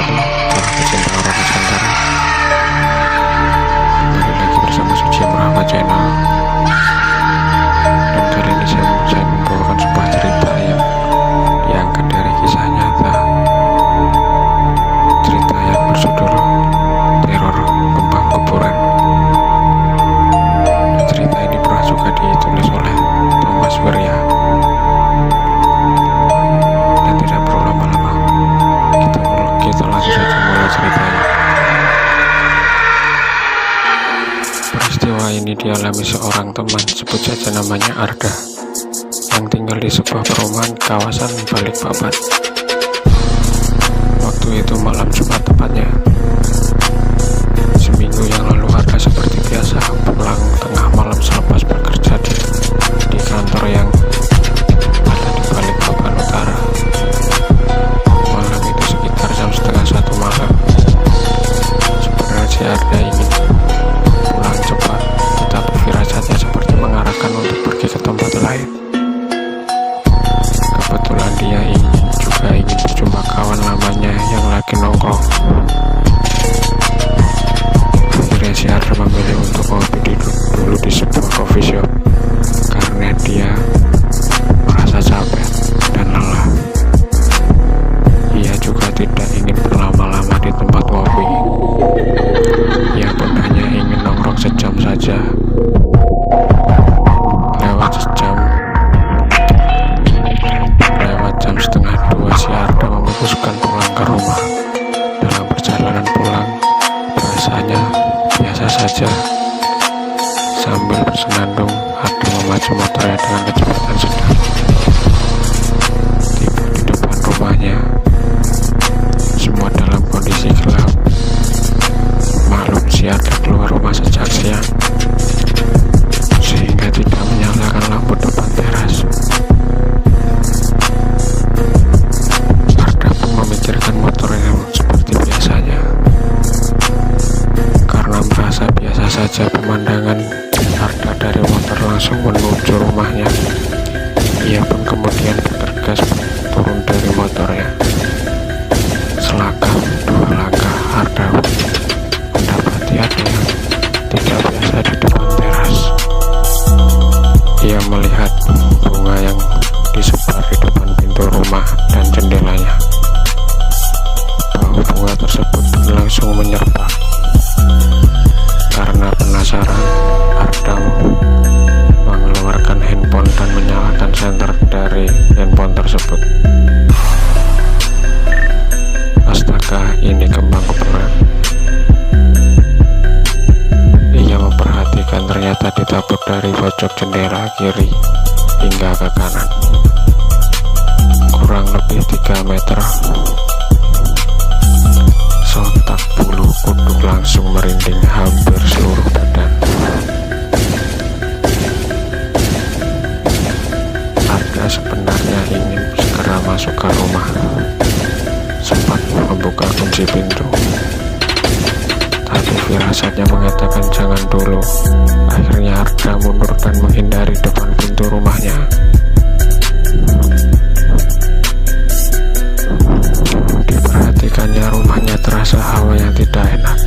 wabarakatuh. Salam pecinta horor Nusantara. Kembali lagi bersama Suci Muhammad Channel. Dan kali ini saya membawakan sebuah cerita yang diangkat dari kisah nyata. Cerita yang berjudul Teror Kembang Kuburan. Dan cerita ini pernah juga ditulis oleh Thomas Wirya. Dan tidak perlu lama-lama, kita langsung saja mulai ceritanya. Peristiwa ini dialami seorang teman, sebut saja namanya Arda, yang tinggal di sebuah perumahan kawasan Balikpapan. Waktu itu malam Jumat tepatnya. Seminggu yang lalu Arda seperti biasa pulang tengah malam selepas bekerja di kantor yang ada di Balikpapan Utara. Malam itu sekitar jam setengah 1 malam. Sebenarnya si Arda ingin pulang cepat, tetapi firasatnya seperti mengarahkan untuk pergi ke tempat lain. Kebetulan dia ingin berjumpa kawan lamanya yang lagi nongkrong. Akhirnya si Arda memilih untuk ngopi dulu di sebuah coffee shop karena dia merasa capek dan lelah. Ia juga tidak ingin berlama-lama di tempat ngopi. Ia pun hanya ingin nongkrong sejam saja. Lewat jam setengah 2 si Arda memutuskan pulang ke rumah. Dalam perjalanan pulang, rasanya biasa saja. Sambil bersenandung, Arda memacu motornya dengan kecepatan sedang. Tiba di depan rumahnya, semua dalam kondisi gelap. Maklum si Arda keluar rumah sejak siang, sehingga tidak menyalakan lampu depan teras. Arda pun memikirkan motornya seperti biasanya. Karena merasa biasa saja pemandangan, Arda dari motor langsung menuju rumahnya. Ia pun kemudian bergegas turun dari motornya. Selangkah dua langkah, Arda mendapati ada yang tidak biasa di depan teras. Ia melihat bunga yang disebar di depan pintu rumah dan jendelanya. Bau bunga tersebut langsung menyerap. Karena penasaran, Arda mengeluarkan handphone dan menyalakan senter dari handphone tersebut. Astaga, ini kembang kuburan. Ia memperhatikan ternyata ditabur dari pojok jendela kiri hingga ke kanan, kurang lebih 3 meter. Sontak bulu kuduk langsung merinding hampir seluruh badan. Arda sebenarnya ingin segera masuk ke rumah, sempat membuka kunci pintu, tapi firasatnya mengatakan jangan dulu. Akhirnya Arda mundur dan menghindari depan pintu rumahnya. Diperhatikannya, rumahnya terasa hawa yang tidak enak.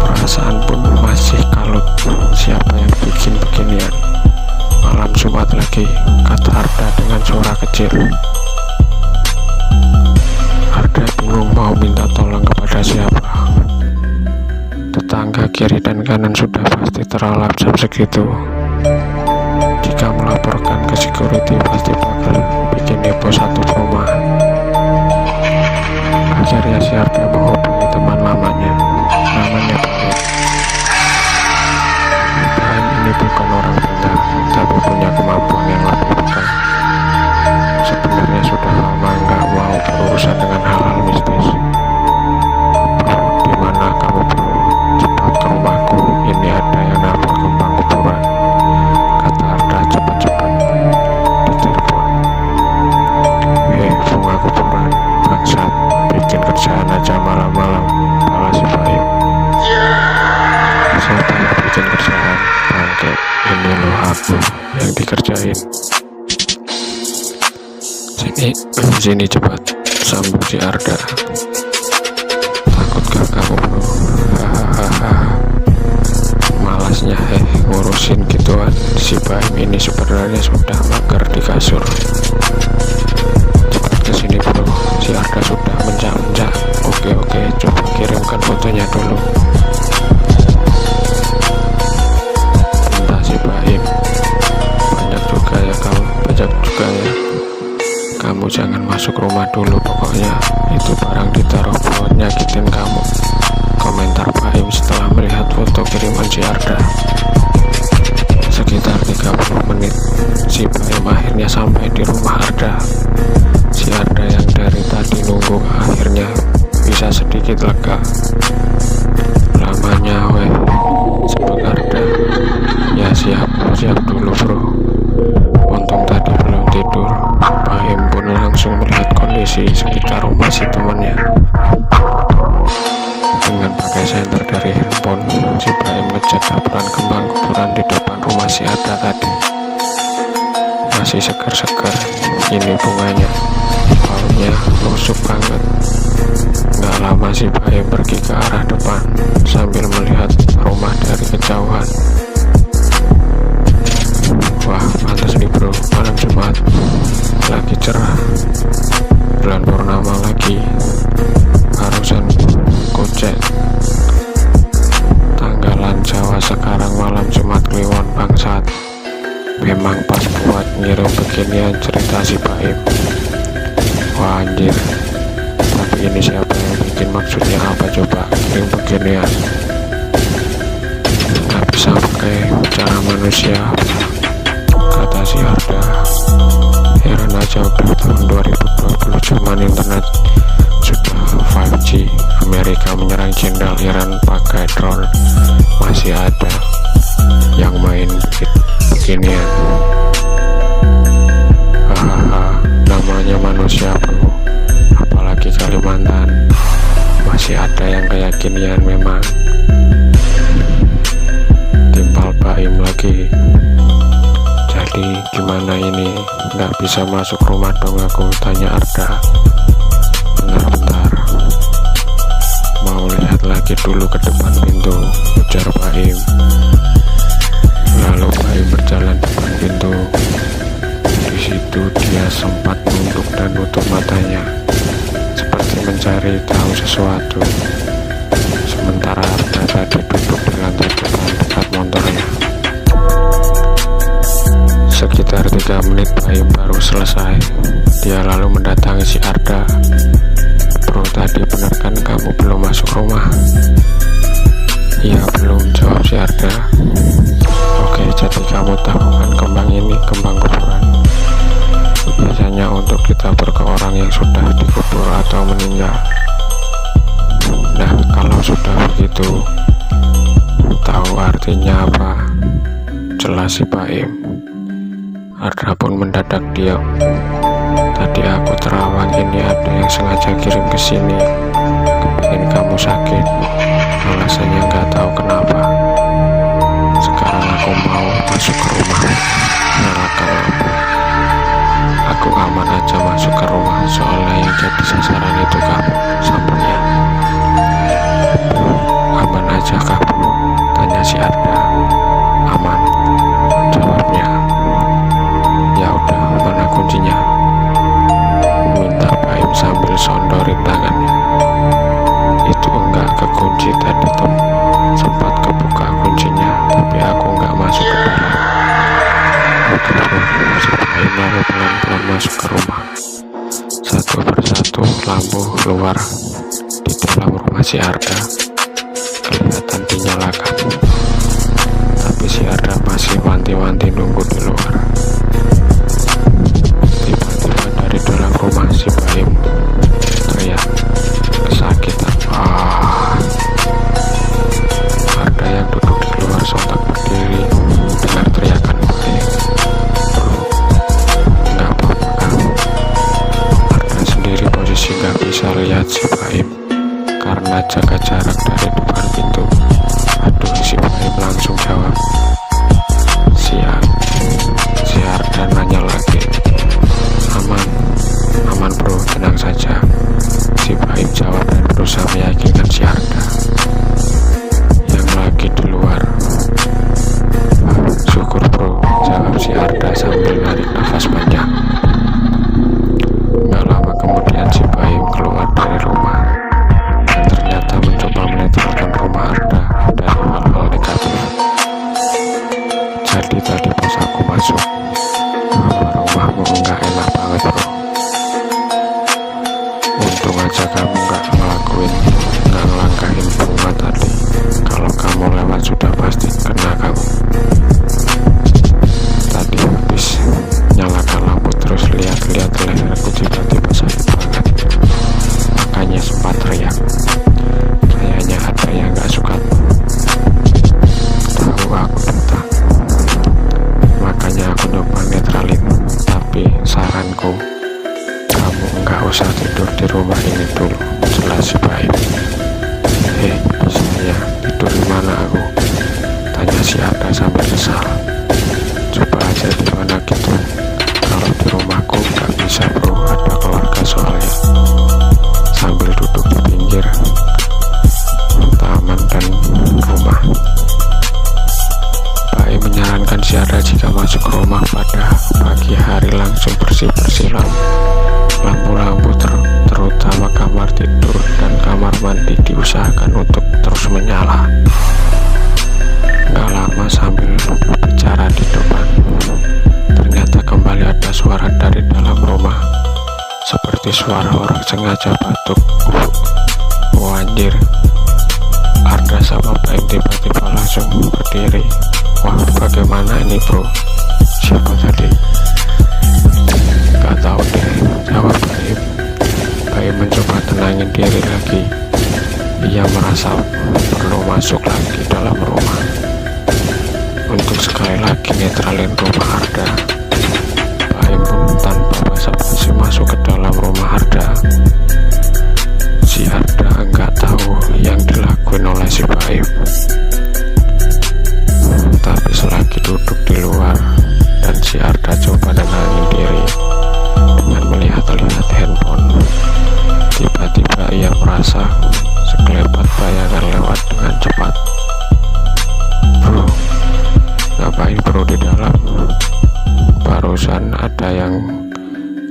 Perasaan pun masih kalut. Siapa yang bikin beginian? Malam Jumat lagi, kata Arda dengan suara kecil. Arda bingung mau minta tolong kepada siapa. Tetangga kiri dan kanan sudah pasti terlalap jam segitu. Jika melaporkan ke security pasti bakal bikin heboh satu perumahan. Akhirnya si Arda menghubungi teman lamanya, namanya Baim. Baim ini bukan orang pintar, tapi punya kemampuan yang lebih besar. Sebenarnya sudah lama nggak mau berurusan dengan hal-hal mistis. Bro, dimana kamu bro? Cepat ke rumahku, ini ada yang nabur kembang kuburan, kata Arda cepat-cepat di telepon. Hei, bunga kuburan, bangsat, bikin kerjaan aja malam-malam, balas si Baim. Siapa yang bikin kerjaan? Bangke, ini loh aku yang dikerjain. Sini cepat, Sambung si Arda. Takutkah kamu bro? Hahaha. Malasnya ngurusin gituan. Si Baim ini sebenarnya sudah mager di kasur. Cepat kesini bro, si Arda sudah menjak-menjak. Oke, coba kirimkan fotonya dulu. Entah si Baim, banyak juga ya kamu jangan masuk rumah dulu, pokoknya itu barang ditaruh buat nyakitin kamu. Komentar Baim setelah melihat foto kiriman si Arda. Sekitar 30 menit si Baim akhirnya sampai di rumah Arda. Si Arda yang dari tadi nunggu akhirnya bisa sedikit lega. Lamanya sebut Arda. Ya siap dulu bro. Untung tadi belum tidur. Baim pun langsung melihat kondisi sekitar rumah si temannya. Dengan pakai senter dari handphone, si Baim ngecek taburan kembang kuburan di depan rumah si Arda tadi. Masih segar-segar ini bunganya, baunya busuk banget. Gak lama si Baim pergi ke arah depan sambil melihat rumah dari kejauhan. Wah, pantas nih bro, malam Jumat lagi cerah, bulan purnama lagi, harusan kocek. Tanggalan Jawa sekarang malam Jumat Kliwon bangsat. Memang pas buat ngirim beginian cerita si Baim. Wah anjir, tapi ini siapa yang bikin, maksudnya apa coba kirim beginian? Gak bisa pakai cara manusia, kata si Arda. Heran aja udah tahun 2020 cuman internet sudah 5G. Amerika menyerang jenderal Iran pakai drone, masih ada yang main beginian. Hahaha, namanya manusia bro, apalagi Kalimantan masih ada yang kayak ginian memang. Timpal Baim lagi. Jadi gimana ini, nggak bisa masuk rumah dong, aku tanya Arda. Bentar, mau lihat lagi dulu ke depan pintu, ujar Baim. Lalu Baim berjalan depan pintu. Di situ dia sempat nunduk dan nutup matanya, seperti mencari tahu sesuatu. Sementara Arda tadi duduk di lantai depan dekat motornya. Sekitar 3 menit Baim baru selesai. Dia lalu mendatangi si Arda. Bro, tadi benar kan kamu belum masuk rumah? Iya belum, jawab si Arda. Oke, jadi kamu tahu kan kembang ini kembang kuburan. Biasanya untuk ditabur ke orang yang sudah dikubur atau meninggal. Nah, kalau sudah begitu, tahu artinya apa? Jelas si Baim. Arda pun mendadak diam. Tadi aku terawang ini ada yang sengaja kirim ke sini, kepingin kamu sakit. Alasannya nggak tahu kenapa. Sekarang aku mau masuk ke rumah, nyalakan lampu. Aku aman aja masuk ke rumah, soalnya yang jadi sasaran itu kamu, sampelnya. Aman aja kamu? Tanya si Arda. Aman, jawabnya. Ya udah, mana kuncinya? Minta Baim sambil sondorin tangannya. Itu enggak kekunci tadi tuh, sempat kebuka kuncinya, tapi aku enggak masuk ke dalam. Oke bro, si Baim lalu pelan-pelan masuk ke rumah. Satu persatu lampu keluar di dalam rumah si Arda kelihatan dinyalakan, tapi si Arda masih wanti-wanti nunggu di luar. Tiba-tiba dari dalam rumah si Baim teriak kesakitan. Arda yang duduk di luar sontak berdiri dengar teriakan Baim. Bro, nggak apa-apa kan? Arda sendiri posisi nggak bisa lihat si Baim karena jaga jarak di mana aku? Tanya si Arda sambil kesal. Coba aja di mana gitu. Kalau di rumahku gak bisa bro, ada keluarga soalnya. Sambil duduk di pinggir taman dan rumah, Pak menyarankan si Arda jika masuk ke rumah pada pagi hari langsung bersih-bersih lampu-lampu terutama kamar tidur dan kamar mandi diusahakan untuk terus menyala. Gak lama sambil bicara di depan, ternyata kembali ada suara dari dalam rumah, seperti suara orang sengaja batuk. Anjir. Arda sama Baim tiba-tiba langsung berdiri. Wah, bagaimana ini bro? Siapa tadi? Gak tahu deh, jawab Baim. Baim mencoba tenangin diri lagi. Ia merasa perlu masuk lagi dalam rumah untuk sekali lagi netralin rumah Arda. Baim pun tanpa basa-basi masuk ke dalam rumah Arda. Si Arda nggak tahu yang dilakuin oleh si Baim, tapi selagi duduk di luar dan si Arda coba tenangin diri dengan melihat-lihat handphone, tiba-tiba ia merasa sekelebat bayangan lewat dengan cepat. Bro, ngapain bro di dalam? Barusan ada yang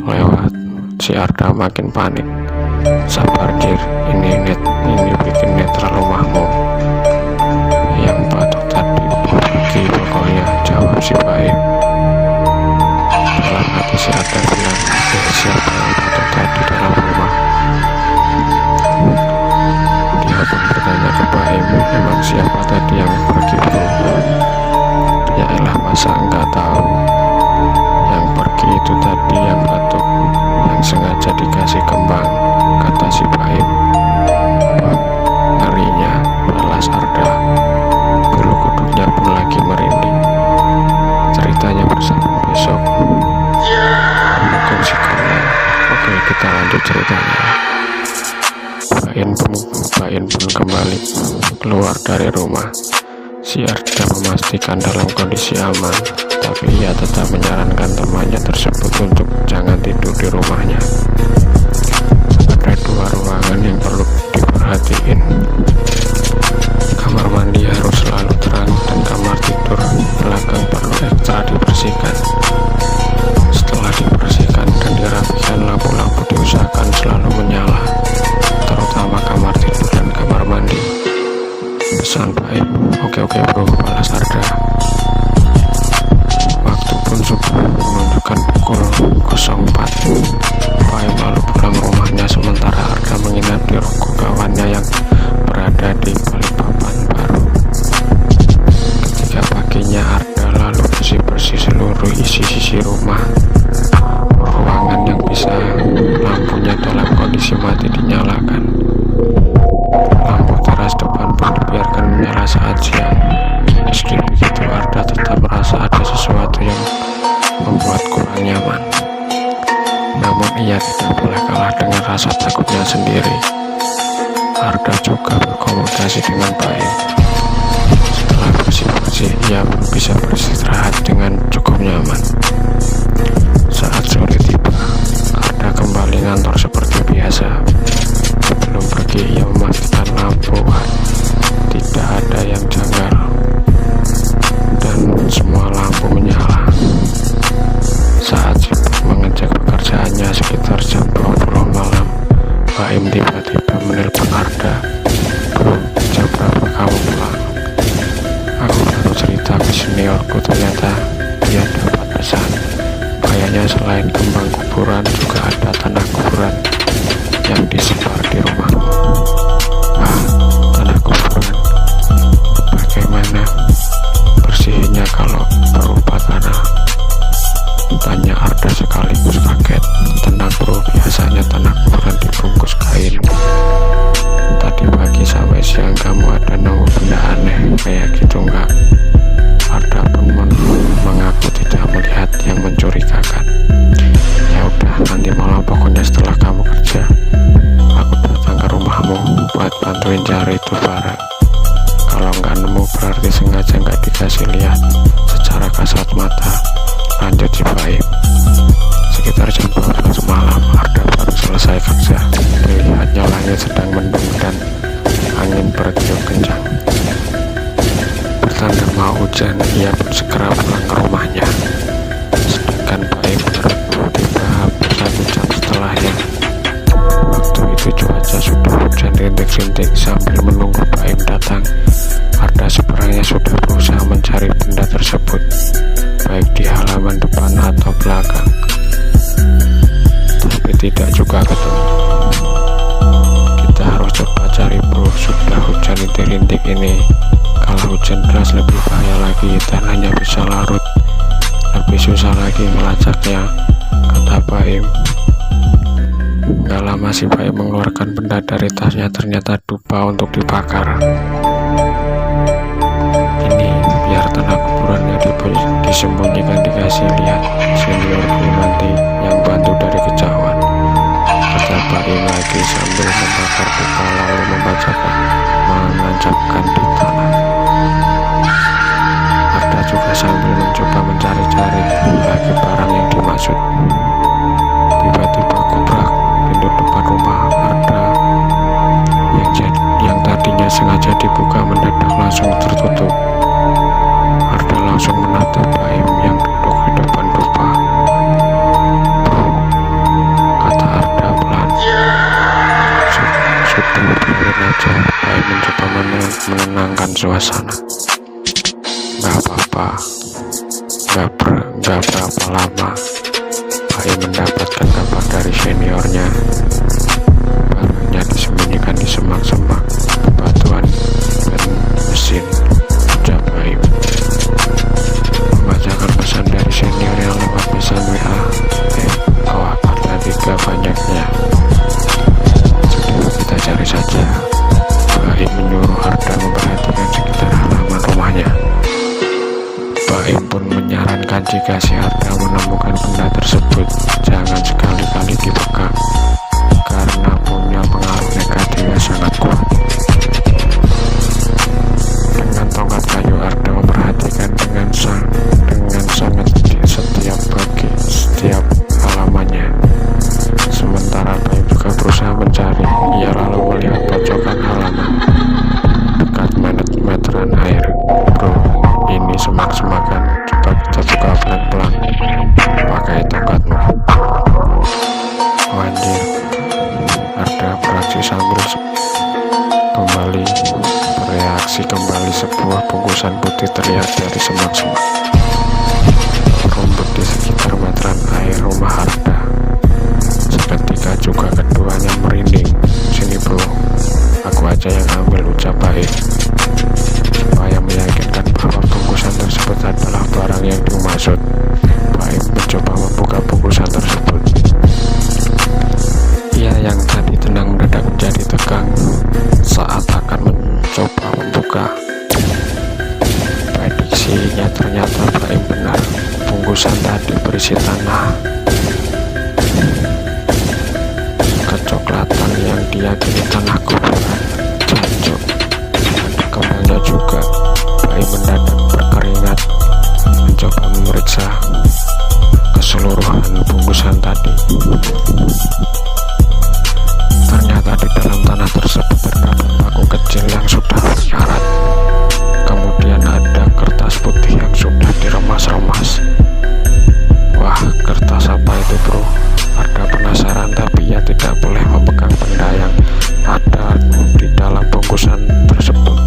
lewat. Si Arda makin panik. Sabar Dir, ini bikin netral rumahmu. Yang batuk tadi pergi pokoknya, jawab si Baim. Dalam hati si Arda bilang, siapa yang batuk tadi dalam rumah? Dia pun bertanya ke Baim, emang siapa tadi yang pergi bro? Ya elah, masa enggak tahu? Yang pergi itu tadi yang batuk, yang sengaja dikasih kembang, kata si Baim. Ngerinya, balas Arda. Bulu kuduknya pun lagi merinding. Ceritanya bersambung besok. Mungkin si Konan. Oke, kita lanjut ceritanya. Baim pun kembali keluar dari rumah. Si Arda memastikan dalam kondisi aman, tapi ia tetap menyarankan temannya tersebut untuk jangan tidur di rumahnya. Ada dua ruangan yang perlu diperhatiin. Kamar mandi harus selalu terang dan kamar tidur belakang perlu ekstra dibersihkan. Setelah dibersihkan dan dirapikan, lampu-lampu diusahakan selalu menyala, terutama kamar tidur dan kamar mandi. Pesan Baim. Oke bro, balas Arda. Waktu pun sudah menunjukkan pukul 04. Baim lalu pulang rumahnya sementara Arda menginap di ruko kawannya yang berada di Balikpapan baru. Ketika paginya Arda lalu bersih-bersih seluruh isi rumah. Ruangan yang bisa lampunya dalam kondisi mati dinyalakan. Lampu teras depan pun dibiarkan menyala saat siang. Meski begitu, Arda tetap merasa ada sesuatu yang membuat kurang nyaman. Namun ia tidak boleh kalah dengan rasa takutnya sendiri. Arda juga berkomunikasi dengan Baim. Setelah bersih-bersih, ia bisa beristirahat dengan cukup nyaman. Saat sore tiba, Arda kembali ngantor seperti biasa. Sebelum pergi, ia memastikan lampu tidak ada yang janggal dan semua lampu menyala. Saat sibuk mengecek pekerjaannya sekitar jam 20 malam, Baim tiba-tiba menelpon Arda. Bro, jam berapa kamu pulang? Aku baru cerita ke seniorku, ternyata dia dapat pesan. Kayaknya selain kembang kuburan juga ada tanah kuburan yang disebar di rumahmu. Tanah kuburan dikasih lihat secara kasat mata. Lanjut si Baim. Sekitar jam 12 malam, Arda baru selesai kerja. Dilihatnya langit sedang mendung dan angin bertiup kencang. Bertanda mau hujan, ia pun segera pulang ke rumahnya. Sedangkan Baim baru tiba hampir 1 jam setelahnya. Waktu itu cuaca sudah hujan rintik-rintik. Sambil menunggu Baim datang, Arda sebenarnya sudah berusaha mencari benda tersebut, baik di halaman depan atau belakang, tapi tidak juga ketemu. Kita harus coba cari bro, sudah hujan rintik-rintik ini. Kalau hujan deras lebih bahaya lagi, tanahnya bisa larut, lebih susah lagi melacaknya, kata Baim. Gak lama si Baim mengeluarkan benda dari tasnya, ternyata dupa untuk dibakar. Ini biar tanah kuburannya disembunyikan, dikasih lihat seniorku nanti yang bantu dari kejauhan, kata Baim lagi sambil membakar dupa lalu menancapkan di tanah. Arda juga sambil mencoba mencari-cari lagi barang yang dimaksud. Tiba-tiba kubrak pintu depan rumah Arda yang tadinya sengaja dibuka mendadak langsung tertutup. Arda langsung menatap Baim yang duduk di depan dupa. Bro, kata Arda pelan. Sudah biarin aja. Baim mencoba menenangkan suasana. Gak apa-apa. Gak berapa lama Baim mendapatkan kabar dari seniornya. Barangnya disembunyikan di semak-semak, bebatuan, dan mesin. Ucap Baim membacakan pesan dari senior yang lewat pesan WA. Kau ada 3 banyaknya. Sudah, kita cari saja. Baim menyuruh Arda memperhatikan sekitar halaman rumahnya. Baim pun menyarankan jika si Arda menemukan benda tersebut, jangan sekali-kali dipegang, karena punya pengaruh negatif yang sangat kuat. Dengan tongkat kayu, Arda memperhatikan dengan sangat setiap halamannya. Sementara Baim juga berusaha mencari. Ia lalu melihat pojokan halaman dekat meteran air. Bro, ini semak-semakan, coba kita buka pelan-pelan pakai tongkatmu. Wanjir, Arda bereaksi sambil kembali sebuah bungkusan putih terlihat dari semak-semak rumput di sekitar meteran air rumah Arda. Seketika juga keduanya merinding. Sini bro, aku aja yang ambil, ucap Baim. Supaya meyakinkan bahwa bungkusan tersebut adalah barang yang dimaksud, Baim mencoba membuka bungkusan tersebut. Ia yang tadi tenang mendadak menjadi tegang saat akan mencoba membuka. Prediksinya ternyata Baim benar. Bungkusan tadi berisi tanah kecoklatan yang diyakini tanah kuburan. Jancuk, ada kembangnya juga. Baim mendadak berkeringat mencoba memeriksa keseluruhan bungkusan tadi. Ternyata di dalam tanah tersebut terdapat paku kecil yang sudah berkarat. Kemudian ada kertas putih yang sudah diremas-remas. Wah, kertas apa itu bro? Arda penasaran, tapi ia tidak boleh memegang benda yang ada di dalam bungkusan tersebut.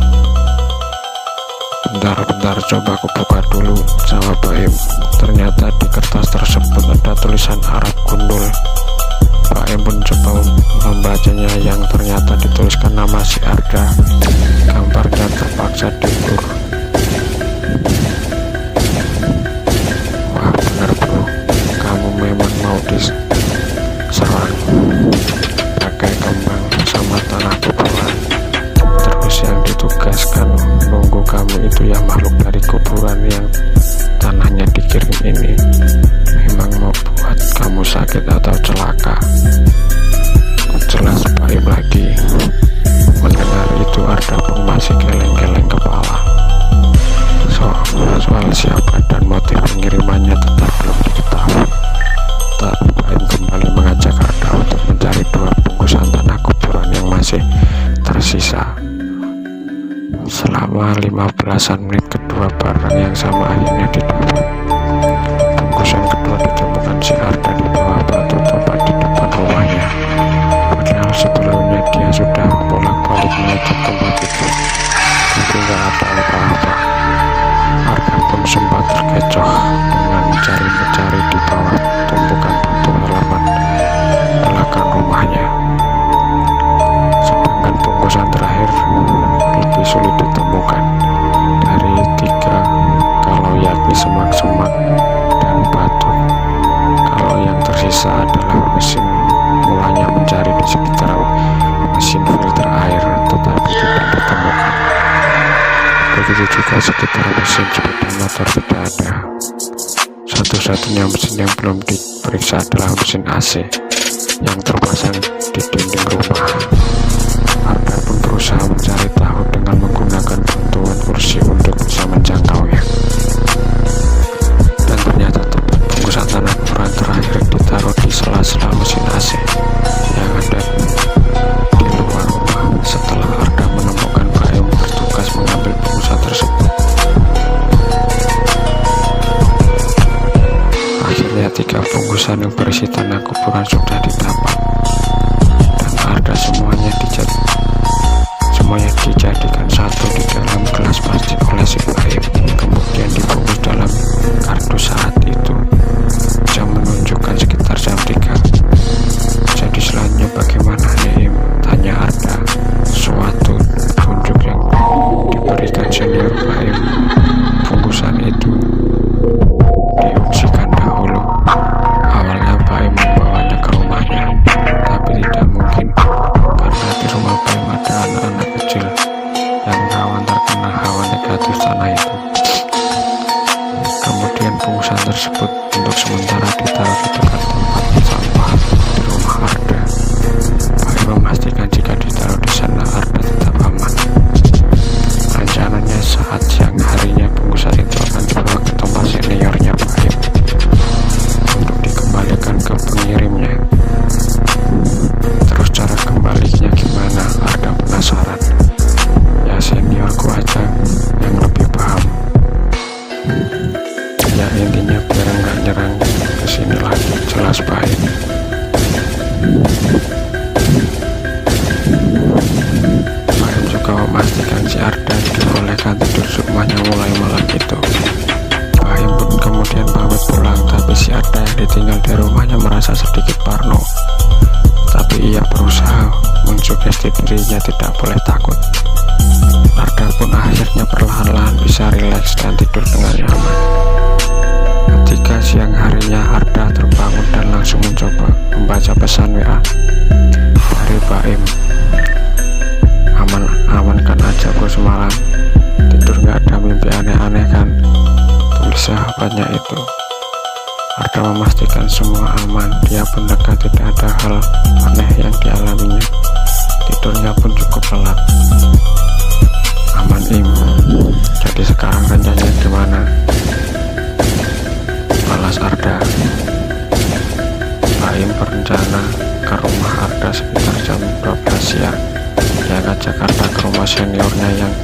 Bentar, coba aku buka dulu, jawab Baim. Ternyata di kertas tersebut ada tulisan Arab gundul. Baim pun coba membacanya, yang ternyata dituliskan nama si Arda. Gambarnya terpaksa diblur. Wah bener bro, kamu memang mau diserang pakai kembang sama tanah kuburan. Terus yang ditugaskan nunggu kamu itu ya makhluk dari kuburan yang tanahnya dikirim ini. Memang mau buat kamu sakit atau celaka. Jelas Baim lagi. Mendengar itu Arda pun masih geleng-geleng kepala. Selama 15-an menit kedua barang yang sama akhirnya didapat. Bungkusan kedua ditemukan si Arda di bawah batu tempat di depan rumahnya. Padahal sebelumnya dia sudah bolak-balik mengecek tempat itu, tapi nggak ada apa-apa. Arda pun sempat terkecoh dengan mencari-mencari di bawah tumpukan batu halaman belakang rumahnya. Sedangkan bungkusan terakhir lebih sulit ditemukan dari 3, kalau yakni semak-semak dan batu. Kalau yang tersisa adalah mesin. Mulanya mencari di sekitar mesin filter air, tetapi tidak ditemukan. Begitu juga sekitar mesin sepeda motor tidak ada. Satu-satunya mesin yang belum diperiksa adalah mesin AC yang terpasang di dinding rumah. Arda pun berusaha mencari tahu dengan menggunakan bantuan kursi untuk bisa menjangkaunya. Dan ternyata tempat bungkusan tanah kuburan terakhir ditaruh di sela-sela mesin AC yang ada di luar rumah. Setelah Arda menemukan Baim bertugas mengambil bungkusan tersebut, akhirnya 3 bungkusan yang berisi tanah kuburan sudah didapat, dan Arda semuanya dijadikan satu di dalam gelas plastik oleh si Baim, kemudian dibungkus dalam kardus. Saat itu jam menunjukkan sekitar jam 3. Jadi selanjutnya bagaimana, Neim? Tanya Arda. Suatu tunjuk yang diberikan senior Baim. Bungkusan itu diungsikan dahulu. Awalnya Baim membawanya ke rumahnya, tapi tidak mungkin karena di rumah Baim ada anak-anak kecil yang rawan terkena hawa negatif tanah itu. Kemudian bungkusan tersebut untuk sementara ditaruh di dekat tempat sampah di rumah Arda. Baim memastikan jika ditaruh di sana Arda tetap aman. Rencananya saat siang harinya bungkusan itu akan dibawa ke tempat seniornya Baim untuk dikembalikan ke pengirimnya. Terus cara kembalinya gimana? Arda penasaran. Ya seniorku aja yang lebih paham. Ya intinya biar nggak nyerang kesini lagi, jelas Baim. Baim juga memastikan si Arda dibolehkan tidur di rumahnya mulai malam itu. Baim pun kemudian pamit pulang, tapi si Arda yang ditinggal di rumahnya merasa sedikit parno. Tapi ia berusaha mensugesti dirinya tidak boleh takut. Arda pun akhirnya perlahan-lahan bisa rileks dan tidur dengan nyaman. Ketika siang harinya Arda terbangun dan langsung mencoba membaca pesan WA dari Baim. Aman-aman kan aja bos, semalam tidur gak ada mimpi aneh-aneh kan, tulis sahabatnya itu. Arda memastikan semua aman, dia pun lega tidak ada hal aneh yang dialaminya. Tidurnya pun cukup lelap. Aman Im, jadi sekarang rencananya gimana? Balas Arda. Baim berencana ke rumah Arda sekitar jam 12 siang. Dia ke Jakarta ke rumah seniornya yang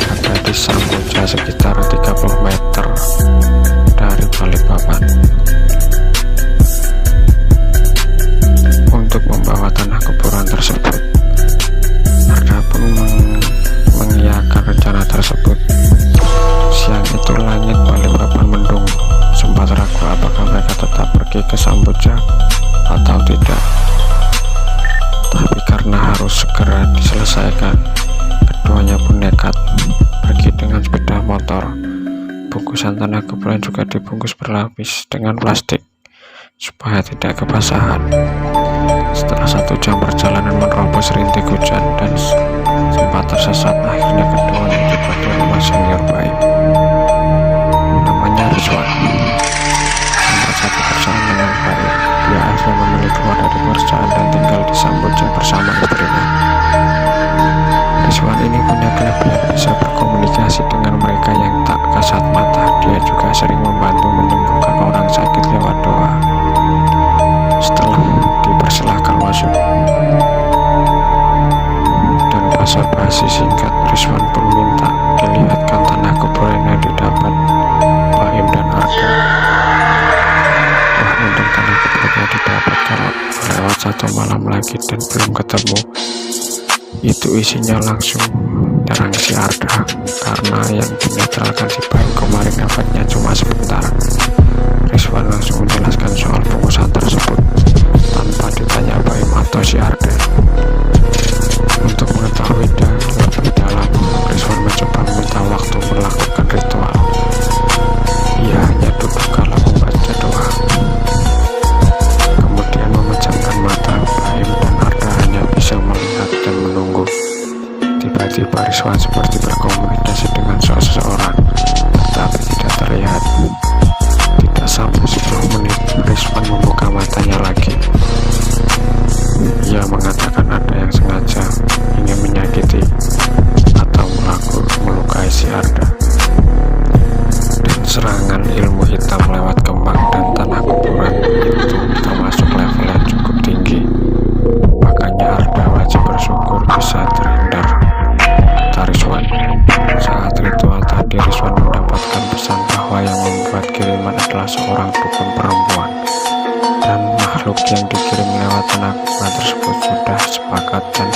ada di Samboja sekitar 30 meter dari Balikpapan untuk membawa tanah kuburan tersebut. Arda pun mengiyakan rencana tersebut. Siang itu langit Balikpapan mendung. Sempat ragu apakah mereka tetap pergi ke Samboja atau tidak. Tapi karena harus segera diselesaikan, keduanya pun nekat pergi dengan sepeda motor. Bungkusan tanah kuburan juga dibungkus berlapis dengan plastik supaya tidak kebasahan. Setelah 1 jam perjalanan menerobos rintik hujan dan sempat tersesat, akhirnya keduanya tiba di rumah senior Baim. Namanya Rizwan. Sempat satu persoalan dengan Baim, dia akhirnya memilih keluar dari perusahaan dan tinggal di Samboja bersama istrinya. Rizwan ini punya kelebihan bisa berkomunikasi dengan mereka yang tak kasat mata. Dia juga sering membantu menyembuhkan orang sakit lewat doa. Setelah dipersilahkan masuk dan basa-basi singkat, Rizwan pun minta lagi dan belum ketemu. Itu isinya langsung nyerang si Arda, karena yang dinetralkan si Baim kemarin efeknya cuma sebentar. Rizwan langsung menjelaskan soal pengusaha tersebut tanpa ditanya Baim atau si Arda. Untuk mengetahui lebih dalam, Rizwan mencoba meminta waktu melakukan ritual. Ia hanya duduk kalau membaca doa, kemudian memejamkan mata. Baim dan Arda hanya bisa melihat dan menunggu. Tiba-tiba Rizwan seperti berkomunikasi dengan seseorang, tetapi tidak terlihat. Tidak sampai 10 menit, Rizwan membuka matanya lagi. Ia mengatakan ada yang sengaja ingin menyakiti atau melukai si Arda. Dan serangan ilmu hitam lewat kembang dan tanah kuburan itu termasuk level yang cukup tinggi. Makanya Arda wajib bersyukur bisa terhindar, kata Rizwan. Saat ritual tadi, Rizwan mendapatkan pesan bahwa yang membuat kiriman adalah seorang dukun perempuan, dan makhluk yang dikirim lewat tanah kuburan tersebut sudah sepakat dan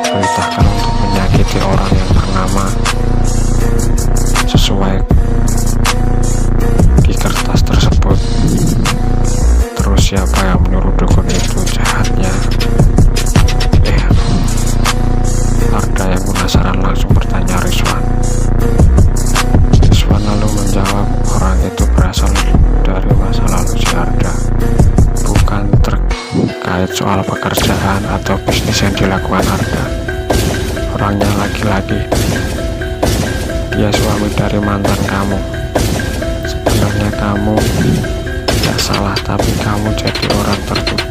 diperintahkan untuk menyakiti orang yang bernama sesuai di kertas tersebut. Terus siapa yang menyuruh dukun itu? Jahatnya Arda yang penasaran langsung bertanya Rizwan. Rizwan lalu menjawab orang itu berasal dari masa lalu si Arda, bukan terkait soal pekerjaan atau bisnis yang dilakukan Arda. Orangnya laki-laki. Dia suami dari mantan kamu. Sebenarnya kamu tidak salah, tapi kamu jadi orang tertuduh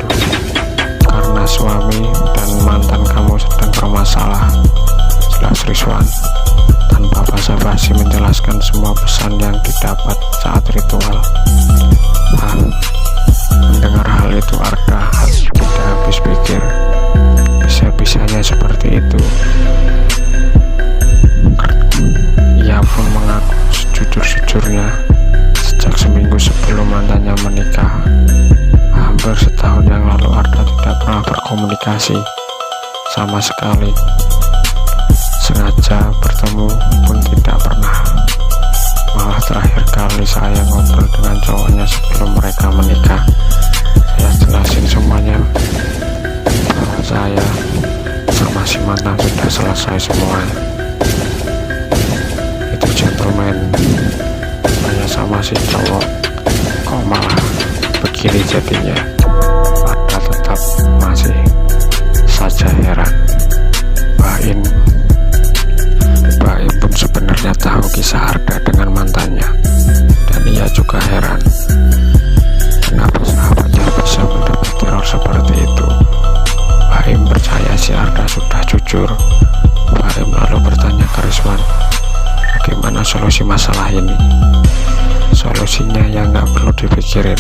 karena suami dan mantan kamu sedang bermasalah, jelas Rizwan tanpa basa-basi menjelaskan semua pesan yang didapat saat ritual. Mendengar hal itu Arda tidak habis pikir, bisa-bisanya seperti itu. Ia pun mengaku sejujur-jujurnya, sejak seminggu sebelum mantannya menikah, hampir setahun yang lalu Arda tidak pernah berkomunikasi sama sekali. Sengaja bertemu pun tidak pernah. Malah terakhir kali saya ngobrol dengan cowoknya sebelum mereka menikah, saya jelasin semuanya bahwa saya sama si mantan sudah selesai semuanya. Itu gentleman, saya sama si cowok kok malah begini jadinya. Arda tetap masih saja heran. Baim pun sebenarnya tahu kisah Arda dengan mantannya, dan ia juga heran kenapa sahabatnya bisa mendapat teror seperti itu. Baim percaya si Arda sudah jujur. Baim lalu bertanya ke Rizwan, bagaimana solusi masalah ini? Solusinya yang gak perlu dipikirin,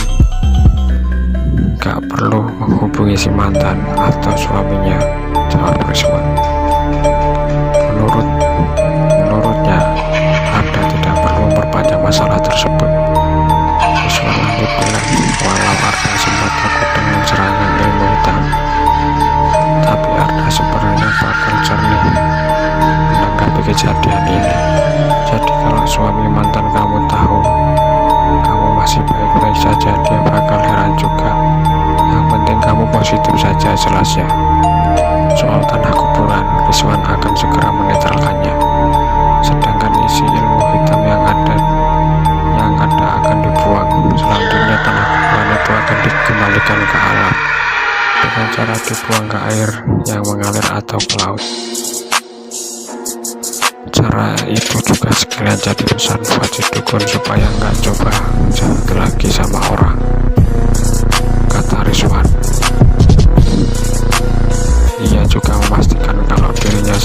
gak perlu menghubungi si mantan atau suaminya, jawab Rizwan. Menurutnya Arda tidak perlu memperpanjang masalah tersebut. Rizwan lanjut bilang, walau Arda sempat takut dengan serangan ilmu hitam, tapi Arda sebenarnya bakal jernih menanggapi kejadian ini. Jadi kalau suami mantan kamu tahu kamu masih baik-baik saja, dia bakal heran juga. Yang penting kamu positif saja, jelasnya. Soal tanah kuburan, Rizwan akan segera menetralkannya. Sedangkan isi ilmu hitam yang ada akan dibuang. Selanjutnya tanah kuburan itu akan dikembalikan ke alam dengan cara dibuang ke air yang mengalir atau ke laut. Cara itu juga sekalian jadi pesan buat si dukun supaya nggak coba jahat lagi sama orang, kata Rizwan. Ia juga memastikan kalau dirinya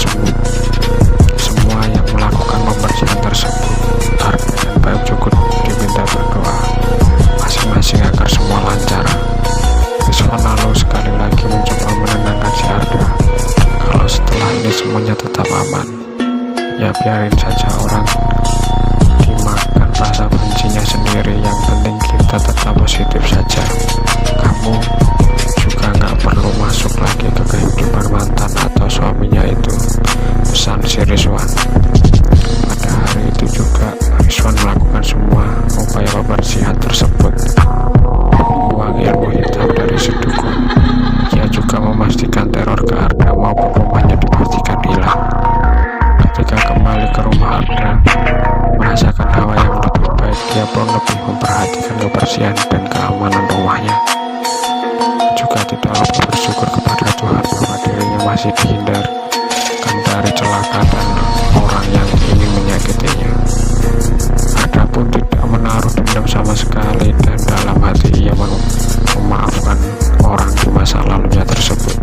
semua yang melakukan pembersihan tersebut, Arda dan Baim juga diminta berdoa masing-masing agar semua lancar. Rizwan lalu sekali lagi mencoba menenangkan si Arda kalau setelah ini semuanya tetap aman, ya biarin saja orang dimakan rasa bencinya sendiri, yang penting kita tetap positif saja. Kamu juga nggak perlu masuk lagi ke kehidupan mantan atau suaminya itu, pesan si Rizwan. Pada hari itu juga Rizwan melakukan semua upaya pembersihan tersebut, membuang ilmu hitam dari si dukun. Ia juga memastikan teror ke Arda maupun rumahnya dipastikan hilang. Ketika kembali ke rumah Arda, merasakan hawa yang lebih baik, dia pun lebih memperhatikan kebersihan dan keamanan rumahnya. Juga tidak lupa bersyukur kepada Tuhan bahwa dirinya masih dihindarkan dari celaka dan orang yang ingin menyakitinya. Arda pun tidak menaruh dendam sama sekali, dan dalam hati ia memaafkan orang di masa lalunya tersebut.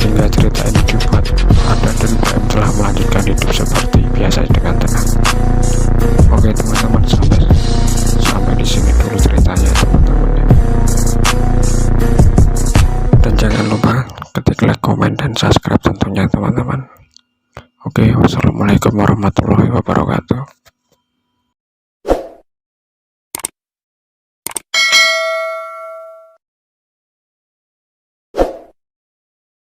Hingga cerita ini dibuat, Arda dan BM telah melanjutkan hidup seperti biasa dengan tenang. Oke teman-teman, sampai di sini dulu ceritanya teman-teman ya. Dan jangan lupa ketik like, komen, dan subscribe tentunya teman-teman. Oke, wassalamualaikum warahmatullahi wabarakatuh.